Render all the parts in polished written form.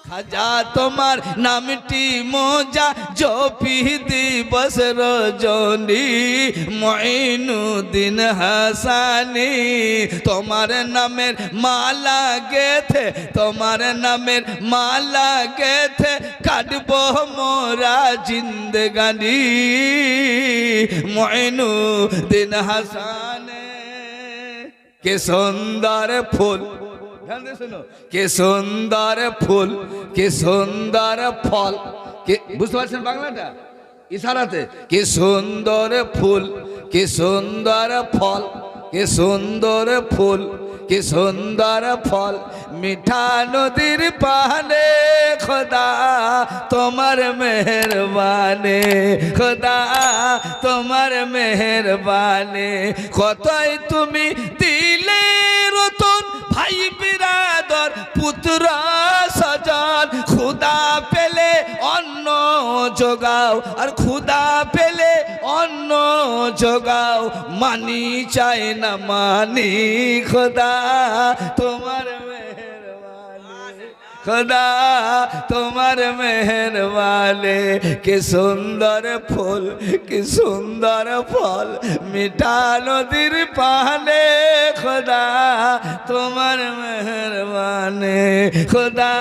খাজা তোমার নামটি মোজা জপি দিবস রজনী মঈনুদ্দিন হাসানী তোমার নামের মালা গেথে তোমার নামের মালা গেথে কাটবো মোরা জিন্দগানি মঈনুদ্দিন হাসানে কে সুন্দর ফুল ধ্যান দিয়ে শোনো কে সুন্দর ফুল কে সুন্দর ফল কে বুঝতে পারছেন বাংলাটা ইশারাতে কে সুন্দর ফুল কে সুন্দর ফল কে সুন্দর ফুল কে সুন্দর ফল মিঠা নদীর পানে খোদা তোমার মেহেরবানি খোদা তোমার মেহেরবানি কতই তুমি দিলে রতন ভাই বিরাদর পুত্র সজন খুদা পেলে অন্ন যোগাও আর খুদা পেলে অন্ন যোগাও মানি চাই না মানি খোদা তোমার মেহেরবানি খোদা তোমার মেহেরবানি কে সুন্দর ফুল কে সুন্দর ফল মিঠা নদীর পানে খোদা তোমার মেহেরবানি খোদা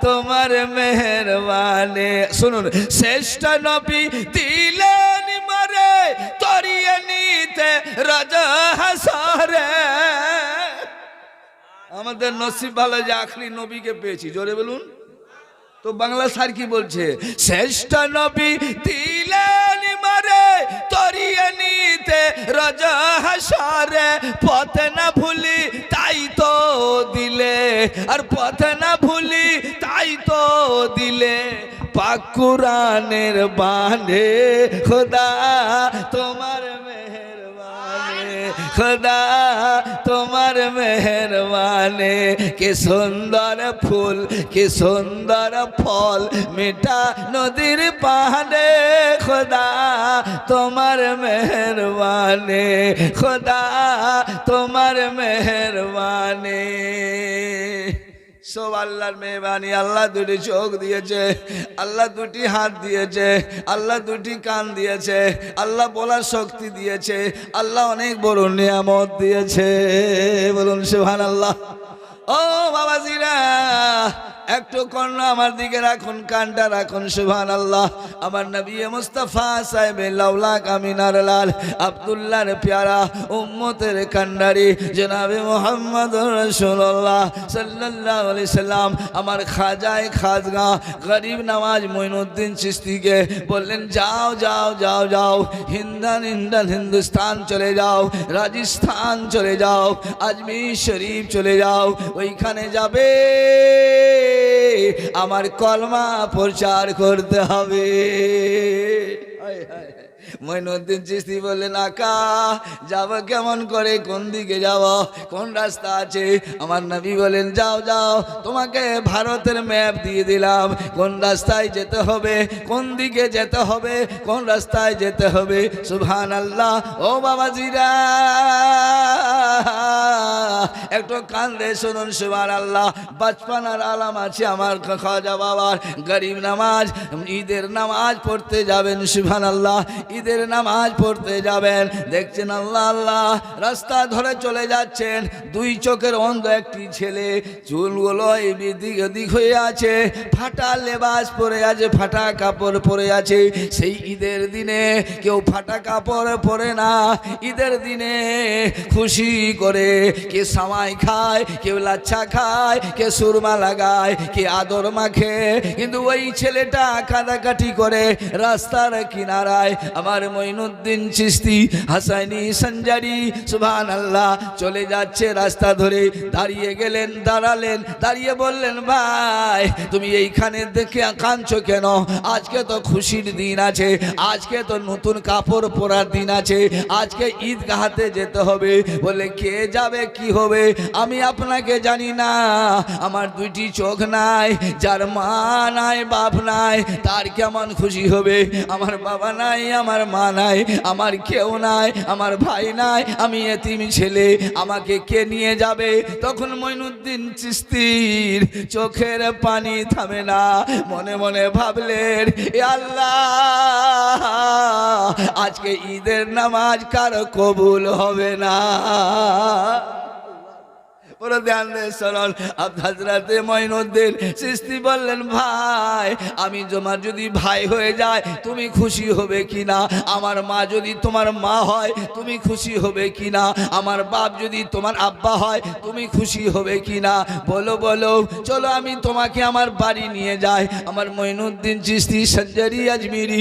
তোমার মেহেরবানি শুনুন শ্রেষ্ঠ নবী দিলেন মারে তরিয়ে নিতে রাজা হাসরে আমাদের নসিব ভালো যে আখরি নবীকে পেয়েছি জোরে বলুন তো বাংলা স্যার কি বলছে শ্রেষ্ঠ নবী দিলেন মারে তরিয়ে নিতে রাজা হাসরে পথ না ভুলি তাই তো দিলে আর পথ না ভুলি তাই তো দিলে পাক কুরআনের বাণী খোদা তোমার মেহেরবানি খোদা তোমার মেহেরবানি কে সুন্দর ফুল কে সুন্দর ফল মিঠা নদীর পানে খোদা তোমার মেহেরবানি খোদা তোমার মেহেরবানি সব আল্লাহর মেহরবানি আল্লাহ দুটি চোখ দিয়েছে আল্লাহ দুটি হাত দিয়েছে আল্লাহ দুটি কান দিয়েছে আল্লাহ বলার শক্তি দিয়েছে আল্লাহ অনেক বড় নিয়ামত দিয়েছে বলুন সুবহানাল্লাহ ও বাবাজিরা একটু কর্ণ আমার দিকে রাখুন কানটা রাখুন সুবহানাল্লাহ আমার নবী মুস্তাফা সাহেব লাউলা কামিনার লাল আব্দুল্লাহর প্যারা উম্মতের কান্ডারি জনাবে মুহাম্মদুর রাসূলুল্লাহ সাল্লাল্লাহু আলাইহি সাল্লাম আমার খাজায়ে খাজগা গরিব নওয়াজ মঈনুদ্দিন চিশতিকে বললেন যাও যাও যাও যাও হিন্দুস্তান চলে যাও রাজস্থান চলে যাও আজমির শরীফ চলে যাও ওইখানে যাবে আমার কলমা প্রচার করতে হবে মঈনুদ্দিন চিশতি বললেন আকা যাব কেমন করে কোন দিকে যাব কোন রাস্তা আছে আমার নবী বলেন যাও যাও তোমাকে ভারতের ম্যাপ দিয়ে দিলাম কোন রাস্তায় যেতে হবে কোন দিকে যেতে হবে কোন রাস্তায় যেতে হবে সুবহানাল্লাহ ও বাবাজিরা একটু কান দিয়ে শুনুন সুবহানাল্লাহ বাচপানার আলাম আছে আমার খাজা বাবার গরিব নামাজ ঈদের নামাজ পড়তে যাবেন সুবহানাল্লাহ ঈদের নামাজ পড়তে যাবেন দেখছেন আল্লাহ আল্লাহ রাস্তা ধরে চলে যাচ্ছেন দুই চোখের অন্ধ একটি ছেলে চুলগুলো এদিক ওদিক হয়ে আছে ফাটা লেবাস পরে আছে ফাটা কাপড় পরে আছে সেই ঈদের দিনে কেউ ফাটা কাপড় পরে না ঈদের দিনে খুশি করে কে সামাই খায় কেউ লাচ্ছা খায় কে সুরমা লাগায় কে আদর মাখে কিন্তু ওই ছেলেটা কাঁদাকাটি করে রাস্তার কিনারায় আমার মঈনুদ্দিন চিশতি হাসানি সঞ্জারি সুবহানাল্লাহ চলে যাচ্ছে রাস্তা ধরে দাঁড়িয়ে গেলেন দাঁড়ালেন দাঁড়িয়ে বললেন ভাই তুমি এইখানে দেখে কাঁদছো কেন আজকে তো খুশির দিন আছে আজকে তো নতুন কাপড় পরার দিন আছে আজকে ঈদগাহতে যেতে হবে বলে কে যাবে কি হবে আমি আপনাকে জানি না। আমার দুইটি চোখ নাই, যার মা নাই বাপ নাই তার কেমন খুশি হবে? আমার বাবা নাই, আমার মা নাই, আমার কেউ নাই, আমার ভাই নাই, আমি এতিম ছেলে, আমাকে কে নিয়ে যাবে? তখন মঈনুদ্দিন চিশতির চোখের পানি থামে না, মনে মনে ভাবলেন, এ আল্লাহ, আজকে ঈদের নামাজ কারো কবুল হবে না। পুরো ধ্যান দিয়ে শুনুন। হযরতে মঈনুদ্দিন চিশতি বললেন, ভাই, আমি তোমার যদি ভাই হয়ে যায় তুমি খুশি হবে কিনা? আমার মা যদি তোমার মা হয় তুমি খুশি হবে কিনা? আমার বাপ যদি তোমার আব্বা হয় তুমি খুশি হবে কিনা? বলো বলো, চলো আমি তোমাকে আমার বাড়ি নিয়ে যাই। আমার মঈনুদ্দিন চিশতি সঞ্জারি আজমিরি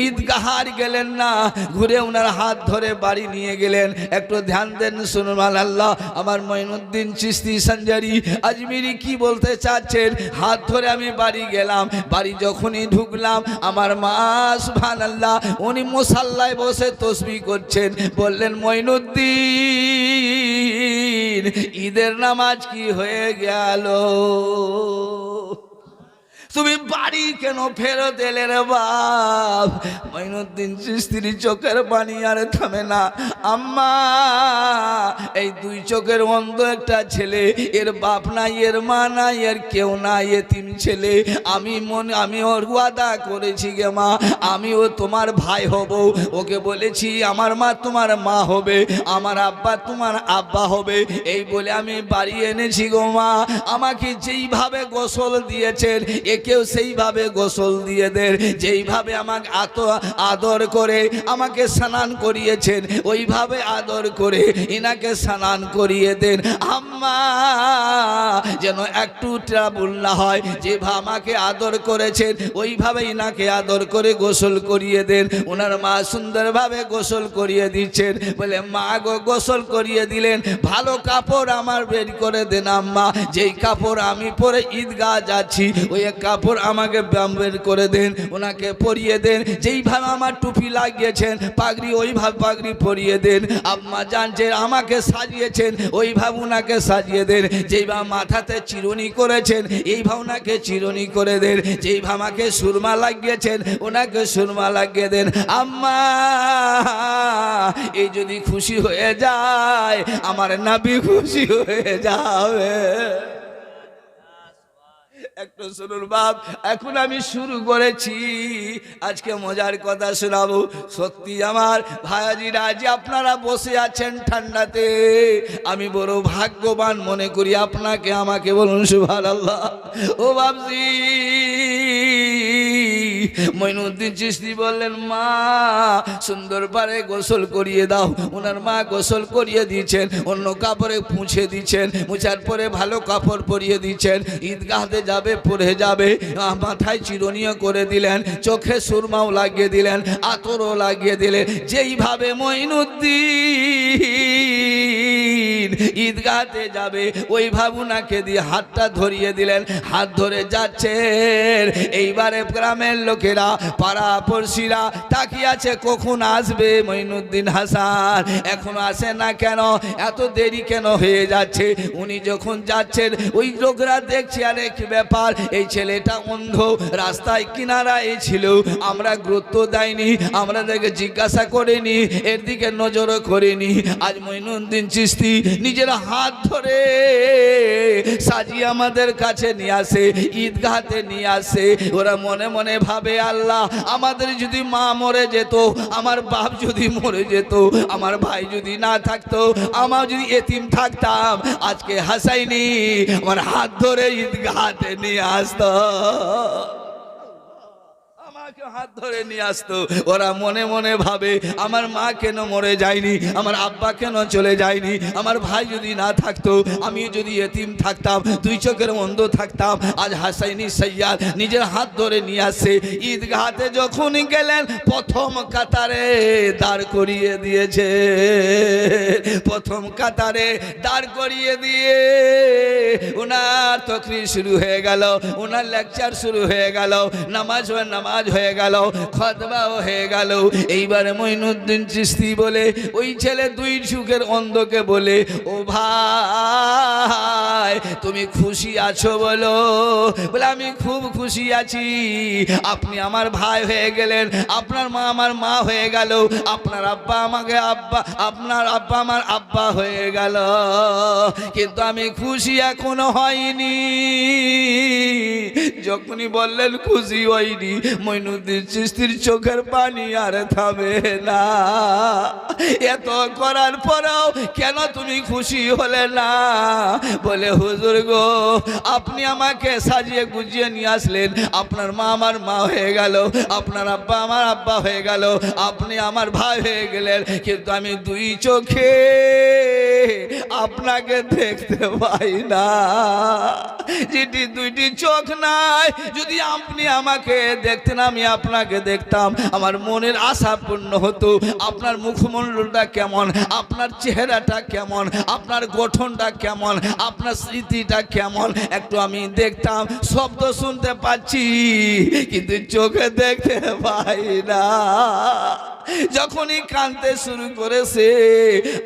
ঈদগাহার গেলেন না, ঘুরে ওনার হাত ধরে বাড়ি নিয়ে গেলেন। একটু ধ্যান দেন, শুনুন আল্লাহ। আমার মঈনুদ্দিন চিশতি সঞ্জারি আজমিরি কি বলতে চাচ্ছেন? হাত ধরে আমি বাড়ি গেলাম, বাড়ি যখনই ঢুকলাম আমার মা সুবহানাল্লাহ উনি মুসাল্লায় বসে তাসবিহ করছেন। বললেন, মঈনুদ্দিন, ঈদের নামাজ কি হয়ে গেল? তুমি বাড়ি কেন ফেরত এলে রে বাপ? মঈনুদ্দিন চিশতির চোখের পানি আর থামে না। আম্মা, এই দুই চোখের অন্ধ একটা ছেলে, এর বাপ নাই, এর মা নাই, এর কেউ নাই, এতিম ছেলে। আমি ওর ওয়াদা করেছি গে মা, আমিও তোমার ভাই হব। ওকে বলেছি আমার মা তোমার মা হবে, আমার আব্বা তোমার আব্বা হবে। এই বলে আমি বাড়ি এনেছি গো মা। আমাকে যেইভাবে গোসল দিয়েছেন একেও সেইভাবে গোসল দিয়ে দেন। যেইভাবে আমাকে আদর করে আমাকে স্নান করিয়েছেন ওইভাবে আদর করে ইনাকে স্নান করিয়ে দেন। আম্মা, যেন একটু ট্রাবল না হয়। যেভাবে আমাকে আদর করেছেন ওইভাবে ইনাকে আদর করে গোসল করিয়ে দেন। ওনার মা সুন্দরভাবে গোসল করিয়ে দিচ্ছেন। বলে, মা গো, গোসল করিয়ে দিলেন, ভালো কাপড় আমার বের করে দেন আম্মা। যেই কাপড় আমি পরে ঈদগাহ যাচ্ছি ওই কাপড় আমাকে বের করে দেন, ওনাকে পরিয়ে দেন। যেইভাবে আমার টুপি লাগিয়েছেন পাগড়ি ওইভাবে পাগড়ি পরিয়ে দেন। আম্মা জানছেন আমাকে সাজিয়েছেন ওইভাবে ওনাকে সাজিয়ে দেন। যেইভাবে মাথাতে চিরুনি করেছেন এইভাবে ওনাকে চিরুনি করে দেন। যেইভাবে আমাকে সুরমা লাগিয়েছেন ওনাকে সুরমা লাগিয়ে দেন। আম্মা, এই যদি খুশি হয়ে যায় আমার নবী খুশি হয়ে যাবে। একটু শুনুন বাপ, এখন আমি শুরু করেছি, আজকে মজার কথা শোনাবো। সত্যি আমার ভাইজিরা, যে আপনারা বসে আছেন ঠান্ডাতে, আমি বড় ভাগ্যবান মনে করি আপনাকে আমাকে। বলুন সুবহানাল্লাহ। ও বাপজি, মঈনুদ্দিন চিশতি বললেন, মা সুন্দর পারে গোসল করিয়ে দাও। ওনার মা গোসল করিয়ে দিয়েছেন, অন্য কাপড়ে মুছে দিচ্ছেন, মুছার পরে ভালো কাপড় পরিয়ে দিচ্ছেন। ঈদগাহতে যাবে, পরে যাবে, মাথায় চিরুনিও করে দিলেন, চোখে সুরমাও লাগিয়ে দিলেন, আতরও লাগিয়ে দিলেন। যেইভাবে মঈনুদ্দিন ঈদগাহতে যাবে ওইভাবে ওনাকে দিয়ে হাতটা ধরিয়ে দিলেন। হাত ধরে যাচ্ছেন। এইবারে গ্রামের লোকেরা, পাড়া পড়শিরা তাকিয়ে আছে, কখন আসবে মঈনুদ্দিন হাসান? এখনো আসে না কেন? এত দেরি কেন হয়ে যাচ্ছে? উনি যখন যাচ্ছেন ওই লোকরা দেখছে, আরে কি ব্যাপার, এই ছেলেটা অন্ধ, রাস্তায় কিনারায় ছিল, আমরা গুরুত্ব দেয়নি, আমরা দেখে জিজ্ঞাসা করিনি, এর দিকে নজরও করিনি। আজ মঈনুদ্দিন চিশতি নিজের হাত ধরে সাজিয়ে আমাদের কাছে নিয়ে আসে, ঈদগাহতে নিয়ে আসে। ওরা মনে মনে ভাবে, আল্লাহ, আমাদের যদি মা মরে যেত, আমার বাপ যদি মরে যেত, আমার ভাই যদি না থাকতো, আমার যদি এতিম থাকতাম, আজকে হাসাইনি আমার হাত ধরে ঈদগাহতে নিয়ে আসতো, আমাকে হাত ধরে নিয়ে আসতো। ওরা মনে মনে ভাবে, আমার মা কেন মরে যায়নি, আমার আব্বা কেন চলে যায়নি, আমার ভাই যদি না থাকতো, আমি যদি এতিম থাকতাম, দুই চোখের অন্ধ থাকতাম। আজ হাসাইনি সৈয়দ নিজের হাত ধরে নিয়ে আসে। ঈদগাহতে যখন গেলেন প্রথম কাতারে দাঁড় করিয়ে দিয়েছে, প্রথম কাতারে দাঁড় করিয়ে দিয়ে ওনার তকরির শুরু হয়ে গেল, ওনার লেকচার শুরু হয়ে গেল, নামাজ হয়ে গেল, খতবাও হয়ে গেল। এইবারে মঈনুদ্দিন চিশতি বলে ওই ছেলে দুই চোখের অন্ধকে বলে, ও ভাই তুমি খুশি আছো বলো? বলে আমি খুব খুশি আছি, আপনি আমার ভাই হয়ে গেলেন, আপনার মা আমার মা হয়ে গেল, আপনার আব্বা আমাকে আব্বা, আপনার আব্বা আমার আব্বা হয়ে গেল, কিন্তু আমি খুশি এখনো হয়নি। যখনই বললেন খুশি হয়নি, মঈনুদ্দিন চিশতির চোখের পানি আর থামে না। এত করার পরেও কেন তুমি খুশি হলে না? বলে হুজুর গো, আপনি আমাকে সাজিয়ে গুজিয়ে নিয়ে আসলেন, আপনার মা আমার মা হয়ে গেল, আপনার আব্বা আমার আব্বা হয়ে গেল, আপনি আমার ভাই হয়ে গেলেন, কিন্তু আমি দুই চোখে আপনাকে দেখতে পাই না। যেটি দুইটি চোখ নাই, যদি আপনি আমাকে দেখতেন আমি আপনাকে দেখতাম, আমার মনের আশা পূর্ণ হতো। আপনার মুখমণ্ডলটা কেমন, আপনার চেহারাটা কেমন, আপনার গঠনটা কেমন, আপনার স্মৃতিটা কেমন একটু আমি দেখতাম। শব্দ শুনতে পাচ্ছি কিন্তু চোখে দেখতে পাই না। যখনই কাঁদতে শুরু করেছে,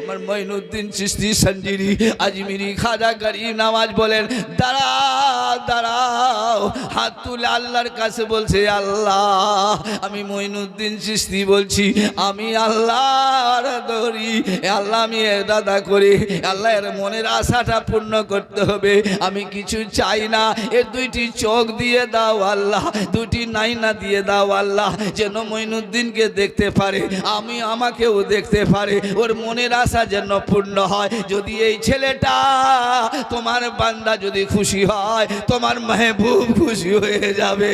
আমার মঈনুদ্দিন চিশতি সঞ্জিরি আজমিরি খাজা গরিব নওয়াজ বলেন, দাঁড়াও দাঁড়াও, হাত তুলে আল্লাহর কাছে বলছে, আল্লাহ আমি মঈনুদ্দিন চিশতি বলছি, আমি আল্লাহর দরি, আল্লাহ আমি এর দাদা করি, আল্লাহ এর মনের আশাটা পূর্ণ করতে হবে, আমি কিছু চাই না, এর দুইটি চোখ দিয়ে দাও আল্লাহ, দুটি নাইনা দিয়ে দাও আল্লাহ, যেন মঈনুদ্দিনকে দেখতে পারে, আমি আমাকেও দেখতে পারে, ওর মনের আশা যেন পূর্ণ হয়। যদি এই ছেলেটা তোমার বান্দা যদি খুশি হয়, তোমার মেহবুব খুশি হয়ে যাবে।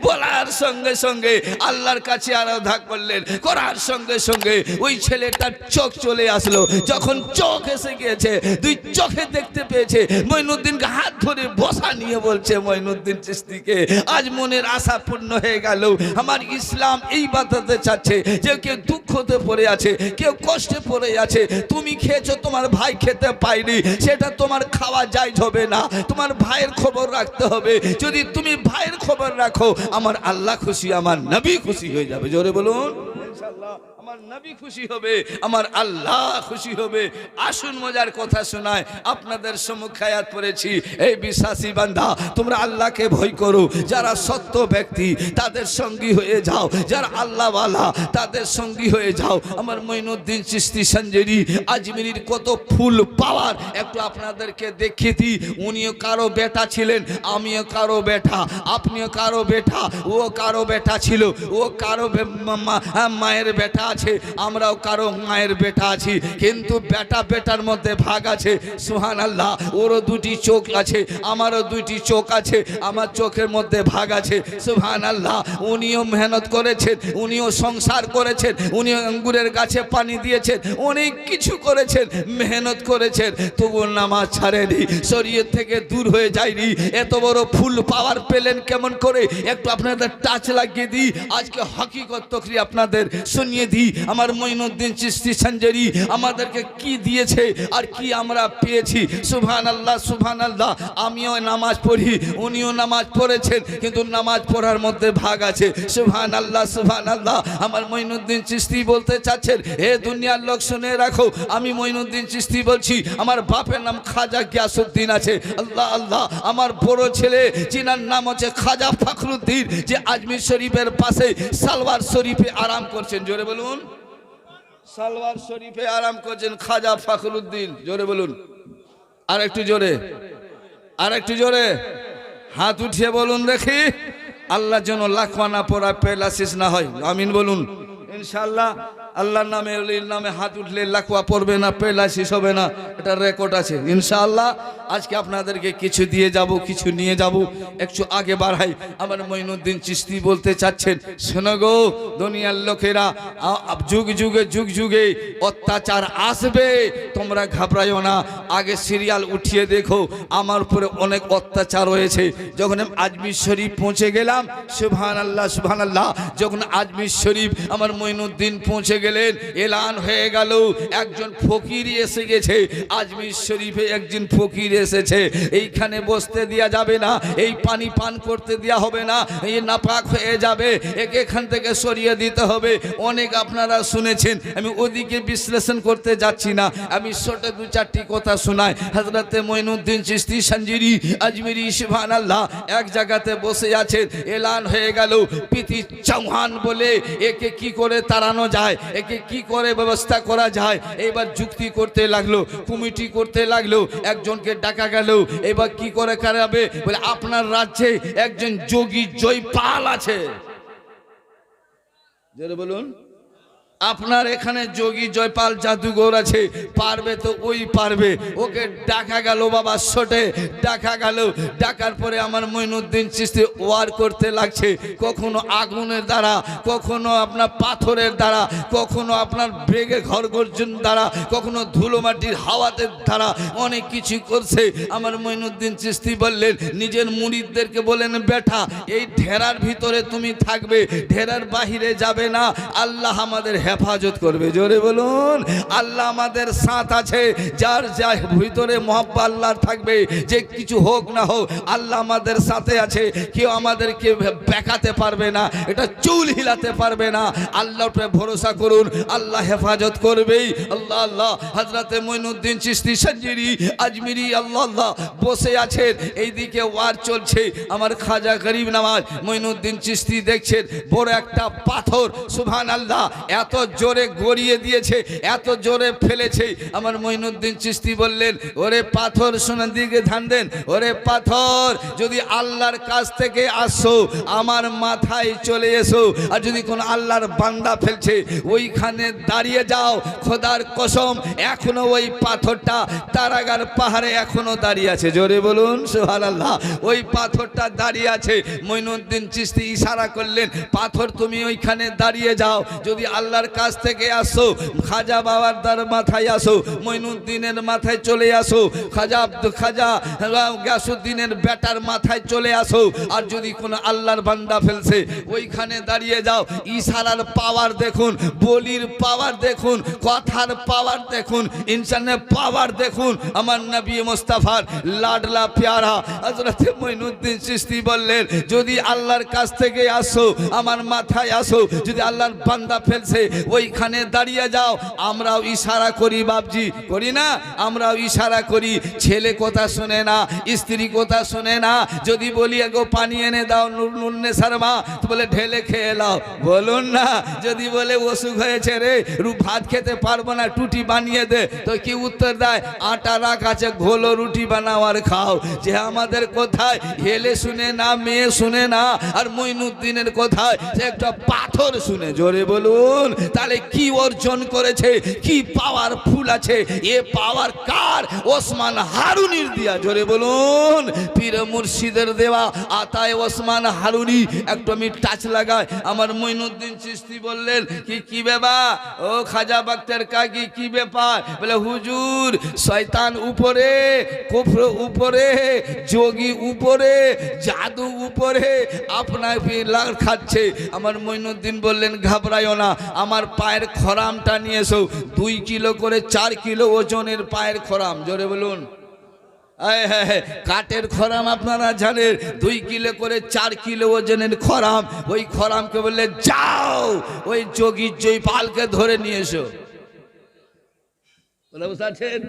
বলার সঙ্গে সঙ্গে আল্লাহর কাছে আরাধনা করলেন, করার সঙ্গে সঙ্গে ওই ছেলেটার চোখ চলে আসলো। যখন চোখ এসে গিয়েছে, দুই চোখে দেখতে পেয়েছে, মঈনুদ্দিনকে হাত ধরে বসা নিয়ে বলছে মঈনুদ্দিন চিশতিকে, আজ মনের আশা পূর্ণ হয়ে গেল। আমার ইসলাম এই বাতাতে চাচ্ছে যে কেউ দুঃখতে পড়ে আছে, কেউ কষ্টে পড়ে আছে, তুমি খেয়েছো, তোমার ভাই খেতে পায়নি, সেটা তোমার খাওয়া জায়েজ হবে না, তোমার ভাইয়ের খবর রাখতে হবে। যদি তুমি ভাইয়ের খবর রাখো, আমার আল্লাহ খুশি, আমার নবী খুশি হয়ে যাবে। জোরে বলুন ইনশাআল্লাহ। আমার নবী খুশি হবে, আমার আল্লাহ খুশি হবে। আসুন মজার কথা শোনায়, আপনাদের সম্মুখে আয়াত পড়েছি, এই বিশ্বাসী বান্দা তোমরা আল্লাহকে ভয় করো, যারা সত্য ব্যক্তি তাদের সঙ্গী হয়ে যাও, যারা আল্লাহওয়ালা তাদের সঙ্গী হয়ে যাও। আমার মঈনুদ্দিন চিশতি সঞ্জিরি আজমিরির কত ফুল পাওয়ার একটু আপনাদেরকে দেখিয়ে দিই। উনিও কারো বেটা ছিলেন, আমিও কারো বেটা, আপনিও কারো বেটা, ও কারো বেটা ছিল, ও কারো মায়ের বেটা আছে, আমরাও কারো মায়ের বেটা আছি, কিন্তু বেটা বেটার মধ্যে ভাগ আছে। সুবহানাল্লাহ, ওরও দুটি চোখ আছে, আমারও দুইটি চোখ আছে, আমার চোখের মধ্যে ভাগ আছে। সুবহানাল্লাহ, উনিও মেহনত করেছেন, উনিও সংসার করেছেন, উনিও আঙ্গুরের গাছে পানি দিয়েছেন, অনেক কিছু করেছেন, মেহনত করেছেন, তবু নামাজ ছাড়েনি, শরীয়ত থেকে দূর হয়ে যায়নি। এত বড় ফুল পাওয়ার পেলেন কেমন করে? একটু আপনাদের টাচ লাগিয়ে দিই, আজকে হকিকত তকরি আপনাদের শুনিয়ে দিই। আমার মঈনুদ্দিন চিশতি সঞ্জিরি আমাদেরকে কি দিয়েছে আর কি আমরা পেয়েছি। সুবহানাল্লাহ সুবহানাল্লাহ। আমিও নামাজ পড়ি, উনিও নামাজ পড়েছেন, কিন্তু নামাজ পড়ার মধ্যে ভাগ আছে। সুবহানাল্লাহ সুবহানাল্লাহ। আমার মঈনুদ্দিন চিশতি বলতে চাচ্ছেন, হে দুনিয়ার লোক শুনে রাখো, আমি মঈনুদ্দিন চিশতি বলছি, আমার বাপের নাম খাজা গিয়াসউদ্দিন আছে। আল্লাহ আল্লাহ। আমার বড় ছেলে যিনার নাম হচ্ছে খাজা ফখরুদ্দিন, যে আজমির শরীফের পাশে সালওয়ার শরীফে আরাম করছেন। জোরে বলুন, সালওয়ার শরীফে আরাম করছেন খাজা ফখরুদ্দিন। জোরে বলুন, আর একটু জোরে, আর একটু জোরে হাত উঠিয়ে বলুন দেখি, আল্লাহর জন্য লাখওয়ানা পড়া পেলাসিস না হয়। আমিন বলুন ইনশাআল্লাহ। আল্লাহর নামে, ওলির নামে হাত উঠলে লাখওয়া পড়বে না, পেলাসিস হবে না, এটা রেকর্ড আছে ইনশাআল্লাহ। আজকে আপনাদেরকে কিছু দিয়ে যাব, কিছু নিয়ে যাব, একটু আগে বাড়াই। আমার মঈনুদ্দিন চিশতি বলতে চাচ্ছেন, শোনো গো দুনিয়ার লোকেরা, যুগ যুগে যুগ যুগে অত্যাচার আসবে, তোমরা ঘাবড়াইও না। আগে সিরিয়াল উঠিয়ে দেখো, আমার উপরে অনেক অত্যাচার হয়েছে। যখন আজমির শরীফ পৌঁছে গেলাম, সুবহানাল্লাহ সুবহানাল্লাহ, যখন আজমির শরীফ আমার মঈনুদ্দিন পৌঁছে গেলেন, এলান হয়ে গেল, একজন ফকির এসে গেছে, আজমির শরীফে একজন ফকির এসেছে, এইখানে বসতে দেওয়া যাবে না, এই পানি পান করতে দেওয়া হবে না, এই নাপাক হয়ে যাবে, একে এখান থেকে সরিয়ে দিতে হবে। অনেক আপনারা শুনেছেন, আমি ওদিকে বিশ্লেষণ করতে যাচ্ছি না, আমি ছোট দু চারটি কথা শোনাই। হযরতে মঈনুদ্দিন চিশতি সঞ্জিরি আজমিরি সুবহানাল্লাহ এক জায়গাতে বসে আছেন, এলান হয়ে গেল, পিতি চৌহান বলে একে কি করে তাড়ানো যায়, একে কি করে ব্যবস্থা করা যায়, এবার যুক্তি করতে লাগলো, কমিটি করতে লাগলো, একজনকে ডাকা গেল, এবার কি করে করাবে, বলে আপনার রাজ্যে একজন যোগী জয়পাল আছে, জোরে বলুন, আপনার এখানে যোগী জয়পাল জাদুঘর আছে, পারবে তো ওই পারবে, ওকে ডাকা গেল, বাবা ছোটে ডাকা গেল, ডাকার পরে আমার মঈনুদ্দিন চিশতি ওয়ার করতে লাগছে, কখনো আগুনের দ্বারা, কখনো আপনার পাথরের দ্বারা, কখনো আপনার বেগে ঘর গর্জন দ্বারা, কখনো ধুলো মাটির হাওয়াতে দ্বারা, অনেক কিছু করছে। আমার মঈনুদ্দিন চিশতি বললেন, নিজের মুরিদদেরকে বলেন, বেটা এই ঢেরার ভিতরে তুমি থাকবে, ঢেরার বাহিরে যাবে না, আল্লাহ আমাদের হেফাজত করবে, জোরে বলুন, আল্লাহ আমাদের সাথ আছে, যার যা ভিতরে মহব্বত আল্লাহর থাকবে, যে কিছু হোক না হোক আল্লাহ আমাদের সাথে আছে, কেউ আমাদেরকে বেকাতে পারবে না, এটা চুল হিলাতে পারবে না, আল্লাহর উপরে ভরসা করুন, আল্লাহ হেফাজত করবেই। আল্লাহ আল্লাহ। হযরতে মঈনুদ্দিন চিশতি সঞ্জিরি আজমিরি আল্লাহ আল্লাহ বসে আছেন, এইদিকে ওয়ার চলছে, আমার খাজা গরিব নওয়াজ মঈনুদ্দিন চিশতি দেখছেন বড় একটা পাথর, সুবহানাল্লাহ, এত জোরে গড়িয়ে দিয়েছে, এত জোরে ফেলেছে। আমার মঈনুদ্দিন চিশতি বললেন, ওরে পাথর শোনার দিকে ধ্যান দেন, ওরে পাথর যদি আল্লাহর কাছ থেকে আসো আমার মাথায় চলে এসো, আর যদি কোন আল্লাহর বান্দা ফেলছে ওইখানে দাঁড়িয়ে যাও, খোদার কসম এখনো ওই পাথরটা তারাগার পাহাড়ে এখনো দাঁড়িয়ে আছে, জোরে বলুন সুবহানাল্লাহ, ওই পাথরটা দাঁড়িয়ে আছে। মঈনুদ্দিন চিশতি ইশারা করলেন, পাথর তুমি ওইখানে দাঁড়িয়ে যাও, যদি আল্লাহর কাছ থেকে আসো, খাজা বাবার দ্বার মাথায় আসো, মঈনুদ্দিনের মাথায় চলে আসো, খাজা গাসুদ্দিনের বেটার মাথায় চলে আসো, আর যদি কোন আল্লাহর বান্দা ফেলছে ওইখানে দাঁড়িয়ে যাও। ইশারার পাওয়ার দেখুন, বলির পাওয়ার দেখুন, কথার পাওয়ার দেখুন, ইনসানের পাওয়ার দেখুন। আমার নবী মুস্তাফার লাডলা প্যারা হযরতে মঈনুদ্দিন চিশতি বললেন, যদি আল্লাহর কাছ থেকে আসো আমার মাথায় আসো, যদি আল্লাহর বান্দা ফেলছে ওইখানে দাঁড়িয়ে যাও। আমরাও ইশারা করি বাপজি, করি না? আমরাও ইশারা করি, ছেলে কথা শুনে না, স্ত্রী কথা শুনে না, যদি বলি এগো পানি এনে দাও নুন্নে শর্মা, তো বলে ঢেলে খেয়ে নাও, বলুন না। যদি বলে অসুখ হয়েছে রে, ভাত খেতে পারবো না, রুটি বানিয়ে দে, তো কি উত্তর দেয়, আটা রাখ আছে, ঘোলো রুটি বানাও আর খাও। যে আমাদের কোথায় হেলে শুনে না, মেয়ে শুনে না, আর মঈনুদ্দিনের কোথায় সে একটা পাথর শুনে, জোরে বলুন। তাহলে কি অর্জন করেছে, কি পাওয়ারফুল আছে, এ পাওয়ার কার? ওসমান হারুনির দিয়া, জোরে বলুন। পীর মুর্শিদের দেওয়া আতায় ওসমান হারুনি। একটু আমি টাচ লাগাই। আমার মঈনুদ্দিন চিশতি বললেন, কি ব্যাপার ও খাজা বাক্তের কাকি, কি ব্যাপার? বলে হুজুর শয়তান উপরে, কুফর উপরে, যোগী উপরে, জাদু উপরে, আপনার লাগ খাচ্ছে। আমার মঈনুদ্দিন বললেন, ঘাবড়াইও না, আমার পায়ের খরামটা নিয়ে এসো, 2 কিলো করে 4 কিলো ওজনের পায়ের খরাম, জোরে বলুন। কাঠের খরাম আপনারা জানেন, 2 কিলো করে 4 কিলো ওজনের খরাম। ওই খরামকে বললে, যাও ওই যোগী জয়পালকে ধরে নিয়ে এসো। বুঝতে পারছেন?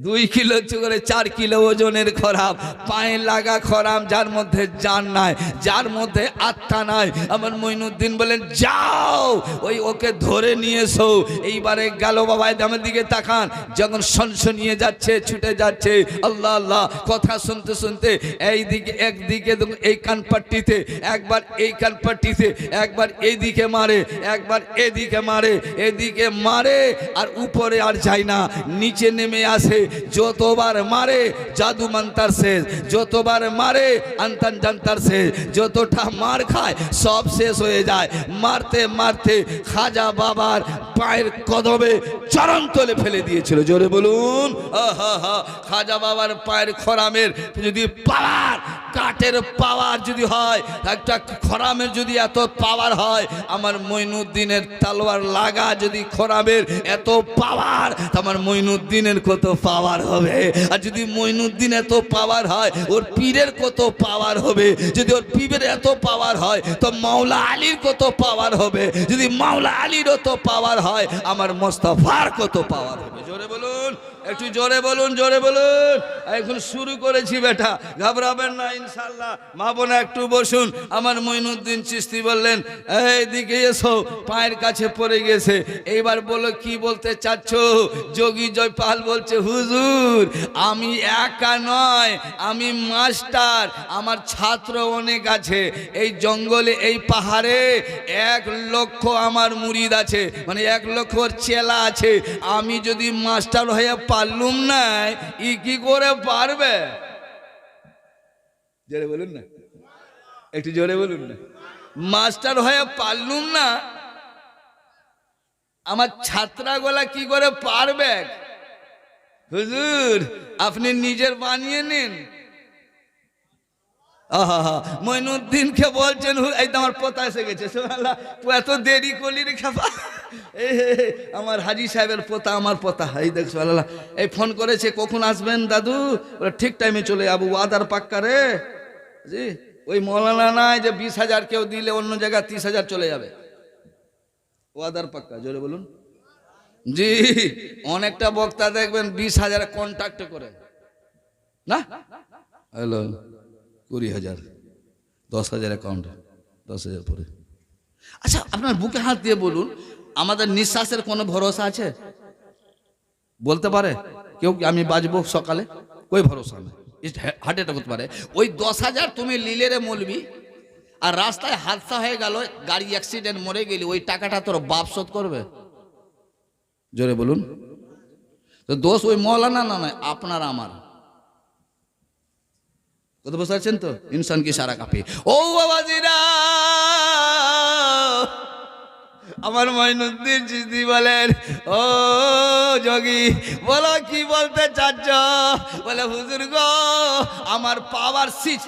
2 কিলো করে 4 কিলো ওজনের খরাম, পায়ে লাগা খরাম, যার মধ্যে জান নাই, যার মধ্যে আত্মা নাই। আমার মঈনুদ্দিন বলেন, যাও ওই ওকে ধরে নিয়ে এসো। এইবারে গেল বাবা, আমার দিকে তাকান, যখন সনসনিয়ে যাচ্ছে, ছুটে যাচ্ছে, আল্লাহ আল্লাহ কথা শুনতে শুনতে এইদিকে, একদিকে এই কানপাট্টিতে, একবার এই কানপাট্টিতে, একবার এইদিকে মারে, একবার এদিকে মারে, এদিকে মারে, আর উপরে আর যায় না, নিচে নেমে আসে। যতবার মারে জাদু মন্ত্র শেষ, যতবার মারে আন্তান জান্তার শেষ, যতটা মার খায় সব শেষ হয়ে যায়। মারতে মারতে খাজা বাবার পায়ের কদমে চরণ তলে ফেলে দিয়েছিল, জোরে বলুন। খাজা বাবার পায়ের খরামের যদি পাওয়ার কাঠের পাওয়ার যদি হয়, একটা খরামের যদি এত পাওয়ার হয়, আমার মঈনুদ্দিনের তলোয়ার লাগা যদি খরামের এত পাওয়ার, তো আমার মঈনুদ্দিনের কত পাওয়ার হবে। আর যদি মঈনুদ্দিন এত পাওয়ার হয়, ওর পীরের কত পাওয়ার হবে। যদি ওর পীরের এত পাওয়ার হয়, তো মাওলা আলীর কত পাওয়ার হবে। যদি মাওলা আলীর অত পাওয়ার হয়, আমার মোস্তফার কত পাওয়ার হবে। জোরে বলুন, একটু জোরে বলুন, জোরে বলুন। এখন শুরু করেছি বেটা, ঘাবড়াবেন না ইনশাল্লাহ। মা বোনা একটু বসুন। আমার মঈনুদ্দিন চিশতি বললেন, এইদিকে এসো, পায়ের কাছে পড়ে গেছে। এইবার বলো কি বলতে চাচ্ছ? যোগী জয়পাল বলছে, হুজুর আমি একা নয়, আমি মাস্টার, আমার ছাত্র অনেক আছে। এই জঙ্গলে, এই পাহাড়ে 1 লক্ষ আমার মুরিদ আছে, মানে 1 লক্ষর চেলা আছে। আমি যদি মাস্টার হয়ে পারলুম না, ই কি করে পারবে? জোরে বলুন না, একটু জোরে বলুন না। মাস্টার হয়ে পারলুম না, আমার ছাত্রাগুলা কি করে পারবে? হুজুর আপনি নিজের বানিয়ে নিন। মঈনুদ্দিনকে বলছেন, এই তো আমার পোতা এসে গেছে। এত দেরি করলি রে খাপা। আমার হাজি সাহেবের পোতা, আমার পোতা। এই দেখছো আল্লাহ, এই ফোন করেছে, কখন আসবেন দাদু? ওরা ঠিক টাইমে চলে যাবো। ওয়াদার পাক্কা রে জি। ওই মৌলানা নাই যে 20,000 কেউ দিলে অন্য জায়গায় 30,000 চলে যাবে। ওয়াদার পাক্কা, জোরে বলুন জি। অনেকটা বক্তা দেখবেন 20,000 কন্ট্যাক্ট করে না। হ্যালো 20,000, 10,000 অ্যাকাউন্টে, 10,000 পরে। আচ্ছা আপনার বুকে হাত দিয়ে বলুন, আমাদের নিঃশ্বাসের কোনো ভরসা আছে? বলতে পারে কেউ আমি বাঁচবো সকালে? কই ভরসা নেই, হার্ট অ্যাটাক করতে পারে। ওই 10,000 তুমি লিলে রে মলবি, আর রাস্তায় হাদসা হয়ে গেল, গাড়ি অ্যাক্সিডেন্ট, মরে গেলি, ওই টাকাটা তোর বাপ শোধ করবে? জোরে বলুন। তো দোষ ওই মৌলানা না, নয় আপনার আমার। কথা বুঝতে পারছেন তো? ইনসান কি সারা কাপি। ও বাবাজিরা, আমার মঈনুদ্দিন চিশতি বলেন, ও যোগী বলো কি বলতে চাচ্ছ? বলে হুজুর গো, আমার পাওয়ার সিচ,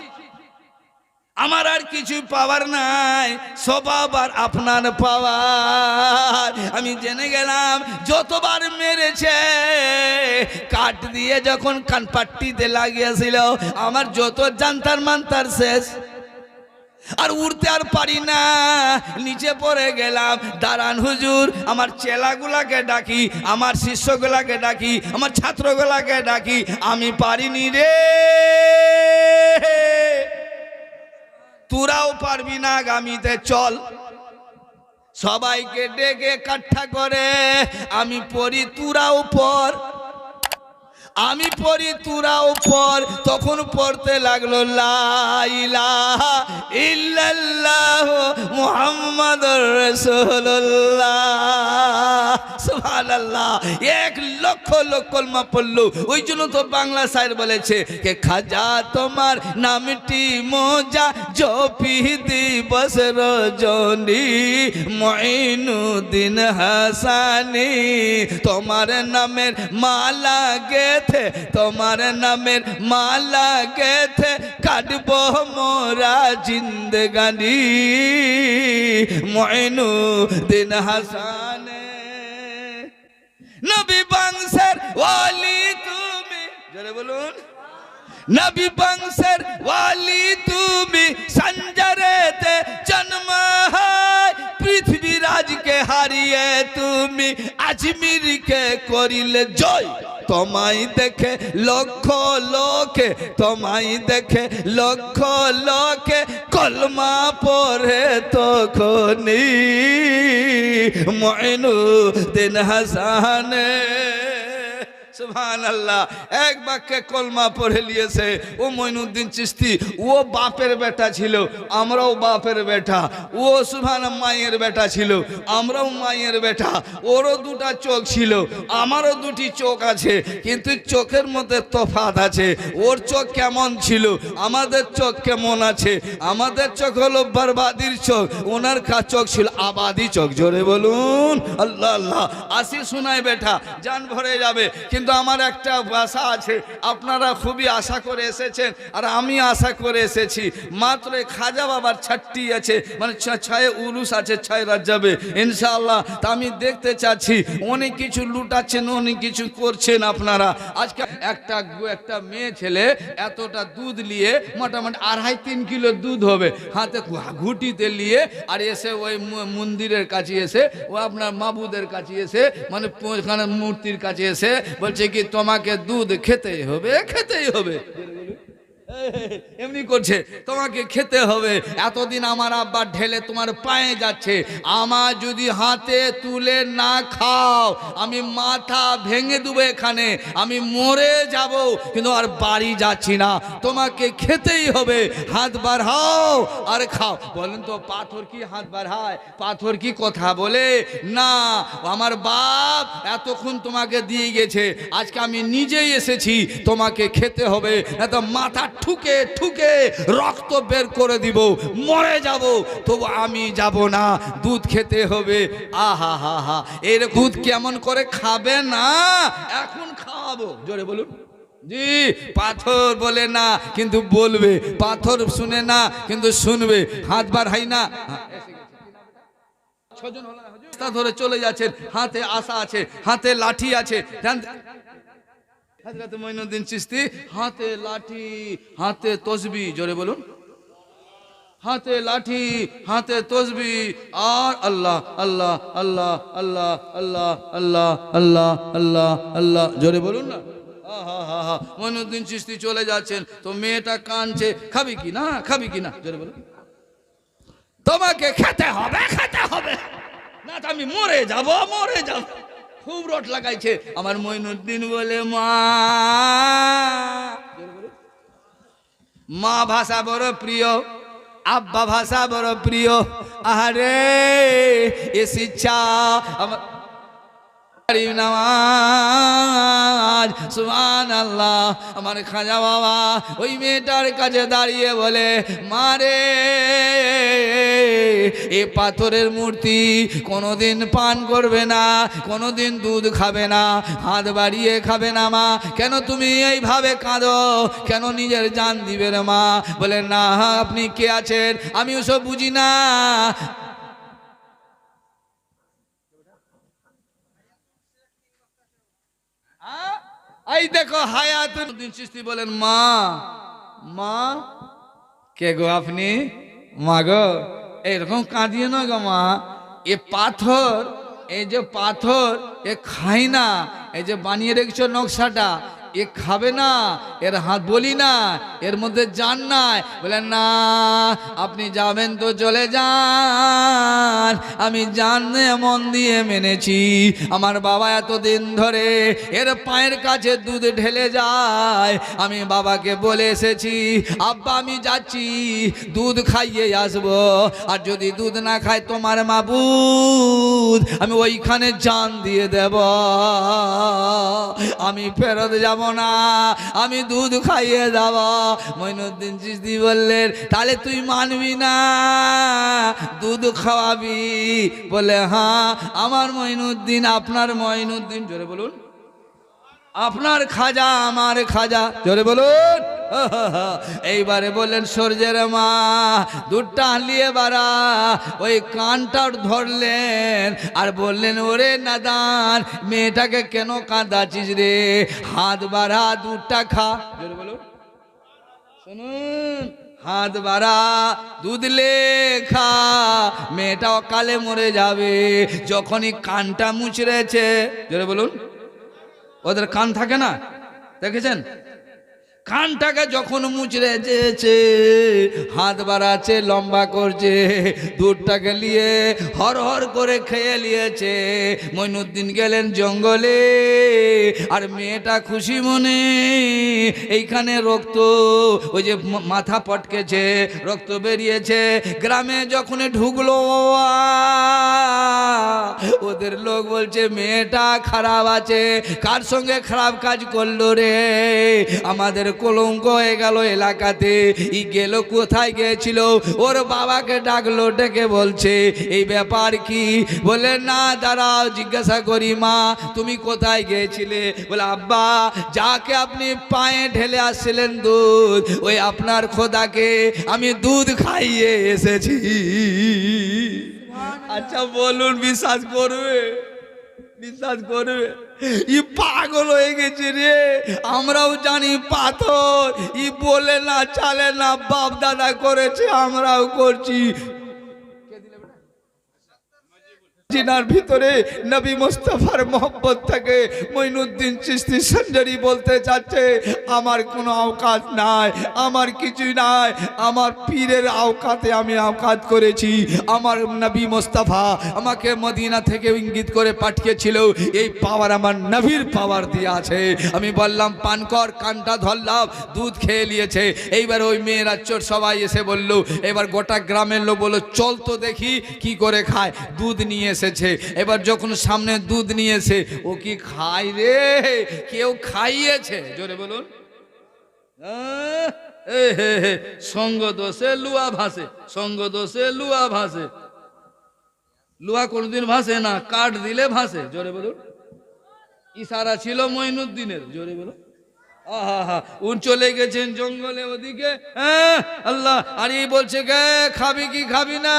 আমার আর কিছু পাওয়ার নাই, সব আবার আপনার পাওয়ার। আমি জেনে গেলাম যতবার মেরেছে, কাঠ দিয়ে যখন কানপাট্টিতে লাগিয়েছিল, আমার যত জান্তার মান্তার শেষ, আর উঠতে আর পারি না, নিচে পড়ে গেলাম। দাঁড়ান হুজুর, আমার চেলাগুলাকে ডাকি, আমার শিষ্যগুলাকে ডাকি, আমার ছাত্রগুলাকে ডাকি, আমি পারিনি রে। তোরাও পারবি না, আগামীতে চল। সবাইকে ডেকে কাঠা করে, আমি পড়ি তোরাও পর, আমি পড়ি তোরাও পর। তখন পড়তে লাগলো লা ইলাহা ইল্লাল্লাহ মুহাম্মাদুর রাসূলুল্লাহ, সুবহানাল্লাহ। 1 লক্ষ লোক কলমা পড়লো। ওই জন্য তো বাংলা শায়ের বলেছে কে খাজা তোমার নামটি মোজা জপি দিবস রজনী, মঈনুদ্দিন হাসানী তোমার নামের মালা গেথে, তোমার নামের মালা গেথে কাটবো মোরা জিন্দগানি, মঈনুদ্দিন হাসানে। নবী বংশের ওয়ালি তুমি, জোরে বলুন, নবী বংশের ওয়ালি তুমি, সঞ্জরেতে জন্ম হয়, পৃথিবী রাজকে হারিয়ে তুমি আজমিরকে করিলে জয়। তোমায় দেখে লক্ষ লোকে, তোমায় দেখে লক্ষ লোকে কলমা পড়ে তখনই, মঈনুদ্দিন হাসানে। সুবহানাল্লাহ। এক বাক্যে কলমা পড়ে নিয়েছে। ও মঈনুদ্দিন চিশতি, ও বাপের বেটা ছিল, আমরাও বাপের বেটা। ও সুবহানাল্লাহ মায়ের বেটা ছিল, আমরাও মায়ের বেটা। ওরও 2টা চোখ ছিল, আমারও 2টি চোখ আছে, কিন্তু চোখের মধ্যে তফাৎ আছে। ওর চোখ কেমন ছিল, আমাদের চোখ কেমন আছে? আমাদের চোখ হলো বরবাদির চোখ, ওনার চোখ ছিল আবাদি চোখ। জোরে বলুন আল্লাহ আল্লাহ। আসি শোনায় বেটা, জান ভরে যাবে। কিন্তু কিন্তু আমার একটা আশা আছে, আপনারা খুবই আশা করে এসেছেন আর আমি আশা করে এসেছি। মাত্র খাজা বাবার 6টি আছে, মানে 6 উরুস আছে, 6 রাজ্জাবে ইনশাআল্লাহ। তা আমি দেখতে চাচ্ছি অনেক কিছু লুটাচ্ছেন, অনেক কিছু করছেন আপনারা। আজকে একটা মেয়ে ছেলে এতটা দুধ নিয়ে, মোটামুটি 2.5-3 কিলো দুধ হবে, হাতে ঘুটিতে নিয়ে আর এসে ওই মন্দিরের কাছে এসে, ও আপনার মাবুদের কাছে এসে, মানে ওখানে মূর্তির কাছে এসে বলছে কি তোমাকে দুধ খেতেই হবে, খেতেই হবে। এমনি করছে, তোমাকে খেতে হবে। এতদিন আমার আব্বা ঢেলে তোমার পায়ে যাচ্ছে, আমার যদি হাতে তুলে না খাও আমি মাথা ভেঙে দেবো, এখানে আমি মরে যাব, কিন্তু আর বাড়ি যাচ্ছি না, তোমাকে খেতেই হবে, হাত বাড়াও আর খাও। বলেন তো পাথর কি হাত বাড়ায়? পাথর কি কথা বলে? না, আমার বাপ এতক্ষণ তোমাকে দিয়ে গেছে, আজকে আমি নিজেই এসেছি, তোমাকে খেতে হবে, এত মাথা ঠুকে ঠুকে রক্ত বের করে দিব, মরে যাব, তবু আমি যাব না, দুধ খেতে হবে। আহা হা হা, এর দুধ কেমন করে খাবে না, এখন খাওয়াবো, জোরে বলুন। জি, পাথর বলে না কিন্তু বলবে, পাথর শুনে না কিন্তু শুনবে। হাত বাড়াই না, 6 জন ধরে চলে যাচ্ছেন, হাতে আশা আছে, হাতে লাঠি আছে। হযরত মঈনুদ্দিন চিশতি হাতে লাঠি, হাতে তসবি, জোরে বলুন, হাতে লাঠি, হাতে তসবি, আর আল্লাহ আল্লাহ আল্লাহ আল্লাহ আল্লাহ আল্লাহ আল্লাহ আল্লাহ আল্লাহ, জোরে বলুন না। মঈনুদ্দিন চিশতি চলে যাচ্ছেন, তো মেয়েটা কাঁদছে, খাবি কি না, খাবি কি না, জোরে বলুন। তোমাকে খেতে হবে, খেতে হবে, না তো আমি মরে যাব, মরে যাব। খুব রট লাগাইছে। আমার মঈনুদ্দিন বলে মা, মা ভাষা বড় প্রিয়, আব্বা ভাষা বড় প্রিয়। আরে এ শিক্ষা আমার নামাজ, সুবহানাল্লাহ। আমার খাজা বাবা ওই মেয়েটার কাছে দাঁড়িয়ে বলে, মারে এ পাথরের মূর্তি কোনোদিন পান করবে না, কোনোদিন দুধ খাবে না, হাত বাড়িয়ে খাবে না। মা কেন তুমি এইভাবে কাঁদো, কেন নিজের জান দিবে রে মা? বলে না, আপনি কে আছেন? আমি ওসব বুঝি না। এই দেখো হায়াতুদ্দিন চিশতি বলেন, মা, মা কে গো আপনি? মা গো, এইরকম কাঁদিয়ে না গো মা, এ পাথর, এই যে পাথর এ খাই না, এই যে বানিয়ে রেখেছো নকশাটা, এ খাবে না, এর হাত বলি না, এর মধ্যে জান নাই। বলেন না, আপনি যাবেন তো চলে যান, আমি জানে মন দিয়ে মেনেছি। আমার বাবা এতদিন ধরে এর পায়ের কাছে দুধ ঢেলে যায়, আমি বাবাকে বলে এসেছি, আব্বা আমি যাচ্ছি, দুধ খাইয়ে আসবো, আর যদি দুধ না খায় তোমার মাবুদ, আমি ওইখানে জান দিয়ে দেব, আমি ফেরত যাব না, আমি দুধ খাইয়ে যাব। মঈনুদ্দিন চিশতি বললেন, তাহলে তুই মানবি না, দুধ খাওয়াবি? বলে হ্যাঁ, আমার মঈনুদ্দিন আপনার মঈনুদ্দিন, জোরে বলুন, আপনার খাজা আমার খাজা, জোরে বলুন। এইবারে বললেন, সূর্যের মা দুধটা হালিয়ে বাড়া, ওই কানটা ধরলেন আর বললেন, ওরে নাদান, মেয়েটাকে কেন কাঁদাচ্ছিস রে, হাত বাড়া, দুধটা খা, জোরে বলুন, শুনুন, হাত বাড়া, দুধ লেখা, মেয়েটা অকালে মরে যাবে। যখনই কানটা মুচড়েছে, জোরে বলুন, ওদের কান থাকে না, দেখেছেন, কানটাকে যখন মুচড়ে যেছে, হাত বাড়াচ্ছে, লম্বা করছে, দুধটাকে নিয়ে হর হর করে খেয়ে নিয়েছে। মঈনুদ্দিন গেলেন জঙ্গলে, আর মেয়েটা খুশি মনে, এইখানে রক্ত, ওই যে মাথা পটকেছে, রক্ত বেরিয়েছে। গ্রামে যখন ঢুকলো, ওদের লোক বলছে মেয়েটা খারাপ আছে। কার সঙ্গে খারাপ কাজ করলো রে? আমাদের কলঙ্ক হয়ে গেল এলাকাতে। ই গেল কোথায় গিয়েছিল, ওর বাবাকে ডাকলো, ডেকে বলছে এই ব্যাপার কি? বলে না দাঁড়াও জিজ্ঞাসা করি, মা তুমি কোথায় গিয়েছিলে? বলে আব্বা যাকে আপনি পায়ে ঢেলে আসছিলেন দুধ, ওই আপনার খোদাকে আমি দুধ খাইয়ে এসেছি। আচ্ছা বলুন বিশ্বাস করবে? বিশ্বাস করবে? ই পাগল হয়ে গেছে রে। আমরাও জানি পাথর, ই বলে না চালে না, বাপ দাদা করেছে আমরাও করছি। জিনার ভিতরে নবী মুস্তাফার মোহব্বত থাকে। মঈনুদ্দিন চিশতি সঞ্জারি বলতে চাচ্ছে আমার কোনো আওকাত নাই, আমার কিছুই নাই, আমার পীরের আওকাতে আমি আওকাত করেছি। আমার নবী মুস্তাফা আমাকে মদিনা থেকে ইঙ্গিত করে পাঠিয়েছিল, এই পাওয়ার আমার নবীর পাওয়ার দিয়ে আছে। আমি বললাম পান কর, কানটা ধরলাম, দুধ খেয়ে নিয়েছে। এইবার ওই মেয়েরা চোর সবাই এসে বলল, এবার গোটা গ্রামের লোক বলল চল তো দেখি কি করে খায়। দুধ নিয়ে এসেছে। এবার যখন সামনে দুধ নিয়েছে, ও কি খায় রে? কেউ খাইয়েছে, জোরে বলুন। সঙ্গ দোষে লুয়া ভাসে, সঙ্গ দোষে লুয়া ভাসে। লুয়া কোনদিন ভাসে না, কাঠ দিলে ভাসে, জোরে বলুন। ইশারা ছিল মঈনুদ্দিনের, জোরে বলুন। আহা, উন চলে গেছেন জঙ্গলে ওদিকে। আল্লাহ, আর এই বলছে গে খাবি কি খাবি না?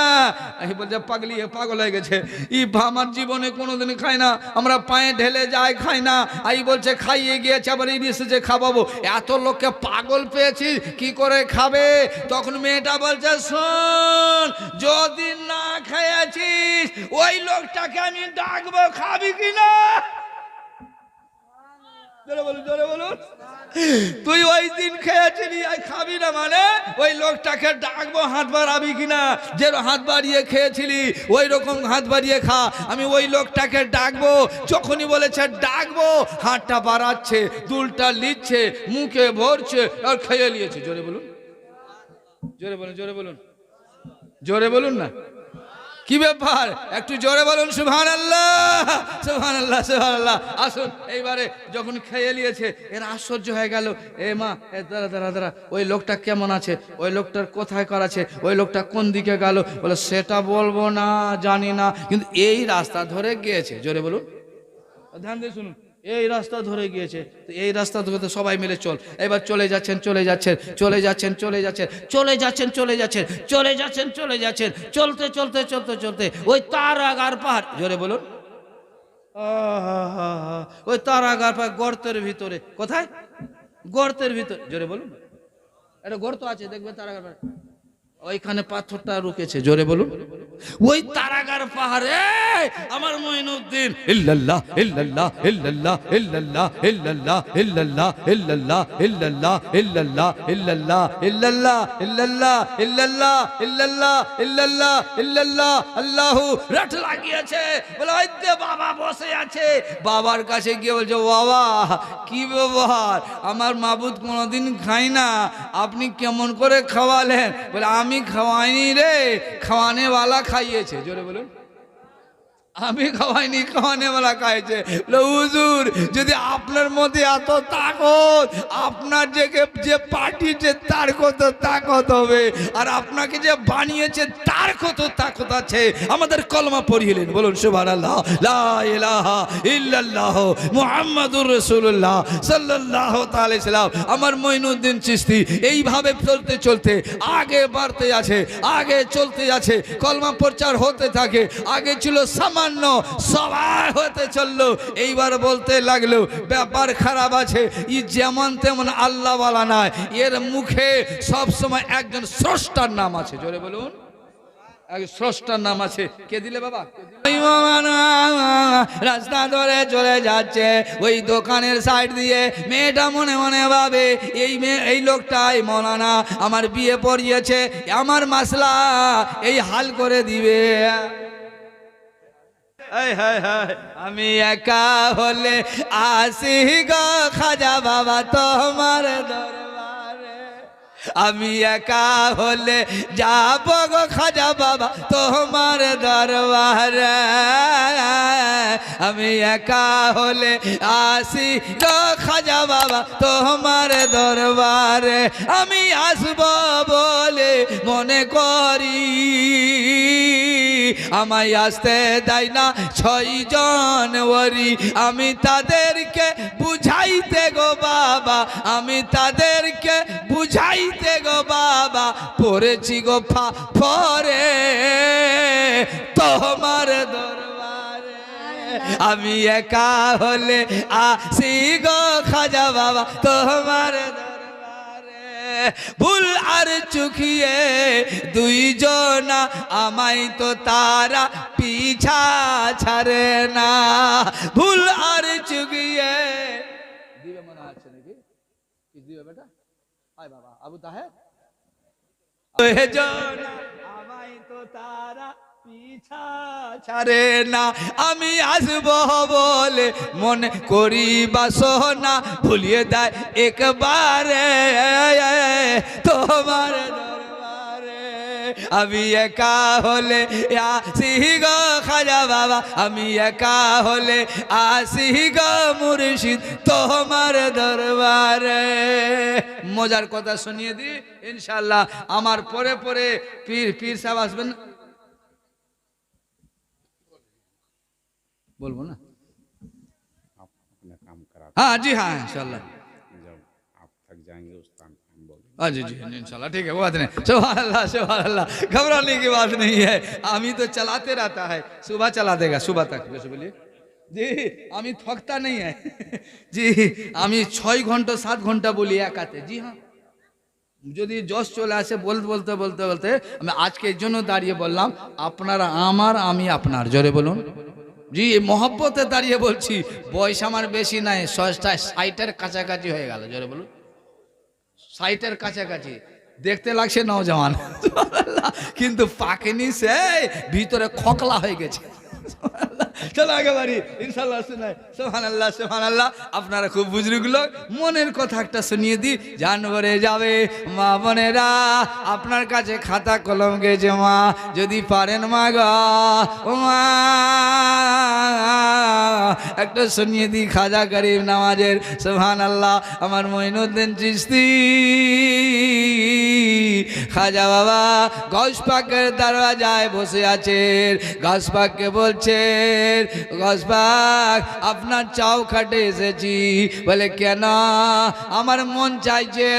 এই বলছে পাগলি, পাগল হয়ে গেছে। ই আমার জীবনে কোনোদিন খায় না, আমরা পায়ে ঢেলে যাই খাই না। এই বলছে খাইয়ে গিয়েছে, আবার এই এসেছে খাওয়াবো। এত লোককে পাগল পেয়েছি, কি করে খাবে? তখন মেয়েটা বলছে শোন, যদি না খেয়েছিস ওই লোকটাকে আমি ডাকবো, খাবি কি না? জোরে বলুন, জোরে বলুন। তুই ওই দিন খেয়েছিলি, খাবি না মানে ওই লোকটাকে ডাকবো, হাত বাড়াবি কিনা? যে হাত বাড়িয়ে খেয়েছিলি ওই রকম হাত বাড়িয়ে খা। আমি ওই লোকটাকে ডাকবো। যখনই বলেছে ডাকবো, হাতটা বাড়াচ্ছে, দুলটা লিচ্ছে, মুখে ভরছে, আর খেয়ে নিয়েছে। জোরে বলুন, জোরে বলুন, জোরে বলুন, জোরে বলুন না। কি ব্যাপার? একটু জোরে বলুন সুবহানাল্লাহ, সুবহানাল্লাহ, সুবহানাল্লাহ। আসুন, এইবারে যখন খেয়ে নিয়েছে, এর আশ্চর্য হয়ে গেল। এ মা, দাঁড়া দাঁড়া দাঁড়া, ওই লোকটা কেমন আছে, ওই লোকটার কোথায় কার আছে, ওই লোকটা কোন দিকে গেল? বলে সেটা বলবো না, জানি না, কিন্তু এই রাস্তা ধরে গিয়েছে। জোরে বলুন, ধ্যান দিয়ে শুনুন। এই রাস্তা ধরে গিয়েছে। তো এই রাস্তা ধরে তো সবাই মিলে চল। এবার চলে যাচ্ছেন, চলে যাচ্ছেন, চলে যাচ্ছেন, চলে যাচ্ছেন, চলে যাচ্ছেন, চলে যাচ্ছেন, চলে যাচ্ছেন, চলে যাচ্ছেন, চলতে চলতে চলতে চলতে ওই তারাগার পাহাড়, জোরে বলুন, ওই তারাগার পাহাড় গর্তের ভিতরে। কোথায়? গর্তের ভিতরে, জোরে বলুন। একটা গর্ত আছে, দেখবেন তারাগার পাহাড়, ওইখানে পাথরটা রুকেছে। জোরে বলুন। ওই তারাগার পাহাড়ে আমার মঈনুদ্দিন ইল্লাল্লাহ ইল্লাল্লাহ ইল্লাল্লাহ ইল্লাল্লাহ ইল্লাল্লাহ ইল্লাল্লাহ ইল্লাল্লাহ ইল্লাল্লাহ ইল্লাল্লাহ ইল্লাল্লাহ ইল্লাল্লাহ ইল্লাল্লাহ ইল্লাল্লাহ ইল্লাল্লাহ ইল্লাল্লাহ ইল্লাল্লাহ আল্লাহু রাট লাগিয়েছে। বলে ওই যে বাবা বসে আছে, বাবার কাছে গিয়ে বলছে বাবা কি ব্যাপার, আমার মাবুদ কোনোদিন খাই না, আপনি কেমন করে খাওয়ালেন? বলে আমি খাওয়াইনি রে, খাওয়ানেওয়ালা খাইয়েছে। জোরে বলুন, আমি খাওয়াইনি, খাওয়ানেওয়ালা খাইয়েছে। হুজুর, যদি আপনার মধ্যে এত তাকত, আপনার যে পাঠিয়েছে তার কত তাকত হবে, আর আপনাকে যে বানিয়েছে তার কত তাকত আছে। আমাদের কলমা পড়িলেন, বলুন সুবহানাল্লাহ, লা ইলাহা ইল্লাল্লাহ মুহাম্মাদুর রাসূলুল্লাহ সাল্লাল্লাহু তাআলা সাল্লাম। আমার মঈনুদ্দিন চিশতি এইভাবে চলতে চলতে আগে বাড়তে আছে, আগে চলতে আছে, কলমা প্রচার হতে থাকে। আগে ছিল সামান্য, সবাই হতে চললো। এইবার বলতে লাগলো ব্যাপার খারাপ আছে, ই যেমন তেমন আল্লাহওয়ালা নয়, এর মুখে সব সময় একজন স্রষ্টার নাম আছে। জোরে বলুন, এক স্রষ্টার নাম আছে। কে দিলে বাবা? রাস্তা ধরে চলে যাচ্ছে, ওই দোকানের সাইড দিয়ে মেয়েটা মনে মনে ভাবে এই লোকটাই মৌলানা, আমার বিয়ে পড়িয়েছে, আমার মাসলা এই হাল করে দিবে। আমি একা হলে আসি গো খাজা বাবা তোমার দরবারে, আমি একা হলে যাব গো খাজা বাবা তোমার দরবারে, আমি একা হলে আসি গো খাজা বাবা তোমার দরবারে, আমি আসব বলে মনে করি, আমায় আসতে দেয় না 6 জানুয়ারি, আমি তাদেরকে বুঝাইতে গো বাবা, আমি তাদেরকে বুঝাইতে গো বাবা, পড়েছি গো পরে তোমার দরবারে, আমি একা হলে আসি গো খাজা বাবা তোমার দরবারে, ভুল আর চুকিয়ে দুইজনা আমায় তো তারা পিছা ছাড়ে না, ভুল আর চুকিয়ে দিবে মনে আছে নাকি কি দিবে বেটা, আয় বাবা আবু তাহে আমায় তো তারা পিছা ছাড়ে না, আমি আসবো বলে মনে করি বাসনা, ভুলিয়ে দেয় একবারে তোমার দরবারে, আমি একা হলে আসি গো খাজা বাবা, আমি একা হলে আসি গো মুর্শিদ তোমার দরবারে। মজার কথা শুনিয়ে দি ইনশাআল্লাহ, আমার পরে পরে পীর সাহেব আসবেন, बोलबो ना आप अपना काम करा, हाँ जी हाँ इंशाल्लाह, जब आप थक जाएंगे उस टाइम हम बोलेंगे। हाँ जी जी इंशाल्लाह ठीक है, वो बात नहीं, सुभान अल्लाह, घबराने की बात नहीं है, आमी तो चलाते रहता है, सुबह चला देगा सुबह तक, जैसे बोलिए जी, आमी थकता नहीं है जी, आमी 6 घंटा 7 घंटा बोली एकाते, जी हाँ যদি জশ চলে আসে বলতে বলতে বলতে বলতে আমি আজকে এর জন্য দাঁড়িয়ে বললাম, আপনারা আমার আমি আপনার, জোরে বলুন জি, মহব্বতে দাঁড়িয়ে বলছি, বয়স আমার বেশি নাই, 60-এর কাছাকাছি হয়ে গেল, জোরে বলুন 60-এর কাছাকাছি, দেখতে লাগছে নওজওয়ান কিন্তু পাকেনি, সে ভিতরে খোকলা হয়ে গেছে। চলো আগে বাড়ি ইনশাআল্লাহ শোনাই, সুবহানাল্লাহ সুবহানাল্লাহ। আপনারা খুব বুজুর্গ লোক, মনের কথা একটা শুনিয়ে দি, জান ভরে যাবে মা বোনেরা, আপনার কাছে খাতা কলম গেছে মা, যদি পারেন মা গো ও মা একটা শুনিয়ে দি খাজা গরিব নওয়াজের, সুবহানাল্লাহ। আমার মঈনুদ্দিন চিশতি খাজা বাবা গৌস পাকের দরওয়াজায় বসে আছেন, গৌস পাককে বলছেন, গৌস পাক আপনার চৌখাটে এসেছি, বলে কেন, আমার মন চাইছে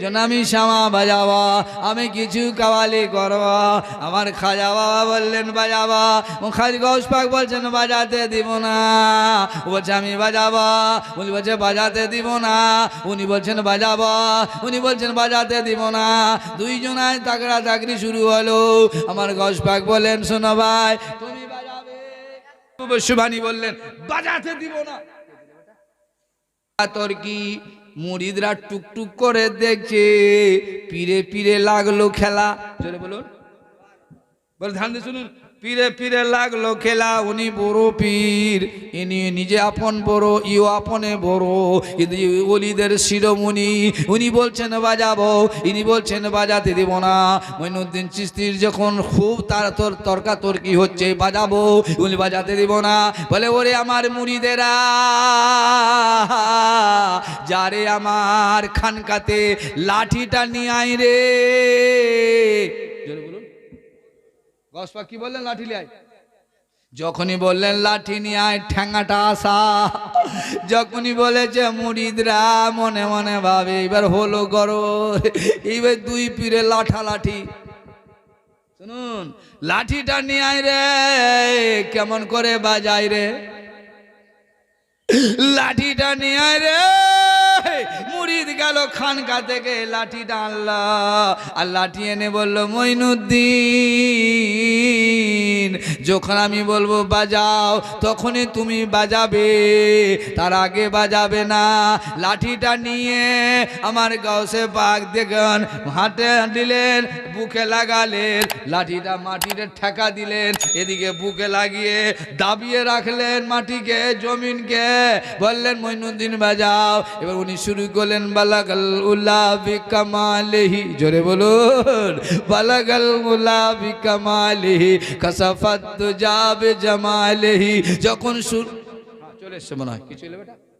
যেন আমি শামা বাজাবো, আমি কিছু কাওয়ালি করব, আমার খাজা বাবা বললেন বাজাবা, খাজা গৌস পাক বলছেন বাজাতে দিব না, বলছে আমি বাজাবো, উনি বলছে বাজাতে দিব না, উনি বলছেন বাজাবো, উনি বলছেন বাজাতে দিব না, দুইজনায় তাকড়া তাকড়ি শুরু হলো। আমার গৌস পাক বললেন শোনো ভাই তুমি বাজাবে, সুবানি বললেন বাজাতে দিব না, তোর কি মুরিদরা টুকটুক করে দেখছে, পীরে পীরে লাগলো খেলা, জোরে বলুন, বলে ধ্যান দিয়ে শুনুন, পীরে পীরে লাগলো খেলা, উনি বড় পীর, ইনি নিজে আপন বড়, ইও আপনে বড়, কিন্তু ওলিদের শিরোমণি, উনি বলছেন বাজাবো, ইনি বলছেন বাজাতে দিব না। মঈনুদ্দিন চিশতির যখন খুব তার তর্কাতর্কি হচ্ছে, বাজাবো, উনি বাজাতে দিব না, বলে ওরে আমার মুরিদেরা, যারে আমার খানকাতে লাঠিটা নিয়ে আয় রে, জোরে বলুন গৌস পাক কি বললেন, লাঠি নিয়ে আয়, যখনই বললেন লাঠি নিয়ে আয় ঠ্যাঙ্গাটা আসা, যখনই বলেছে মুরিদরা মনে মনে ভাবে এবার হলো গরো, এইবার দুই পীরে লাঠালাঠি, শুনুন লাঠিটা নিয়ে আয় রে, কেমন করে বাজাই রে, লাঠিটা নিয়ে আয় রে, মুরিদ গেল খানকা থেকে লাঠিটা আনলো, আর লাঠি এনে বললো মঈনুদ্দিন যখন আমি বলবো বাজাও তখনই তুমি বাজাবে, তার আগে বাজাবে না। লাঠিটা নিয়ে আমার গাউসে পাক দেখেন হাতে দিলেন, বুকে লাগালেন, লাঠিটা মাটিতে ঠেকা দিলেন, এদিকে বুকে লাগিয়ে দাবিয়ে রাখলেন মাটিকে জমিনকে, বললেন মঈনুদ্দিন বাজাও। এবার উনি শুরু করলেন বালা বালাগাল উলা বিকামালিহি, জোরে বলুন, বালাগাল উলা বিকামালিহি কাসাফাত দুজা বিজামালিহি। যখন চলে এসছে মনে হয়, কি চলে বেটা?